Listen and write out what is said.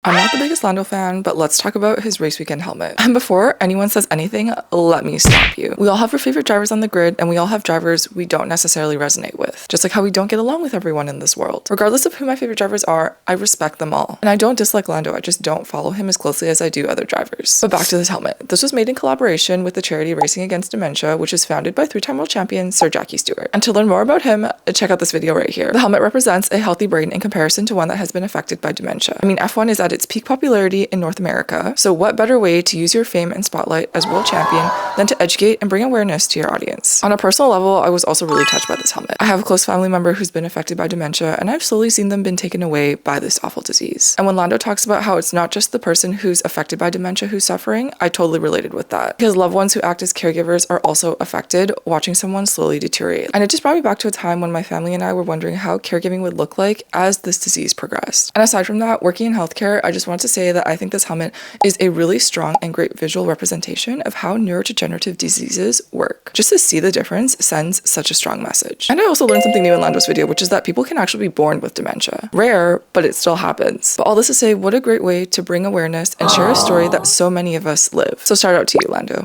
I'm not the biggest Lando fan, but let's talk about his race weekend helmet. And before anyone says anything, let me stop you. We all have our favorite drivers on the grid, and we all have drivers we don't necessarily resonate with. Just like how we don't get along with everyone in this world. Regardless of who my favorite drivers are, I respect them all. And I don't dislike Lando, I just don't follow him as closely as I do other drivers. But back to this helmet. This was made in collaboration with the charity Racing Against Dementia, which is founded by three-time world champion Sir Jackie Stewart. And to learn more about him, check out this video right here. The helmet represents a healthy brain in comparison to one that has been affected by dementia. I mean, F1 is at its peak popularity in North America, so what better way to use your fame and spotlight as world champion than to educate and bring awareness to your audience? On a personal level, I was also really touched by this helmet. I have a close family member who's been affected by dementia, and I've slowly seen them been taken away by this awful disease. And when Lando talks about how it's not just the person who's affected by dementia who's suffering, I totally related with that. Because loved ones who act as caregivers are also affected, watching someone slowly deteriorate. And it just brought me back to a time when my family and I were wondering how caregiving would look like as this disease progressed. And aside from that, working in healthcare, I just want to say that I think this helmet is a really strong and great visual representation of how neurodegenerative diseases work. Just to see the difference sends such a strong message. And I also learned something new in Lando's video, which is that people can actually be born with dementia. Rare, but it still happens. But all this to say, what a great way to bring awareness and share a story that so many of us live. So shout out to you, Lando.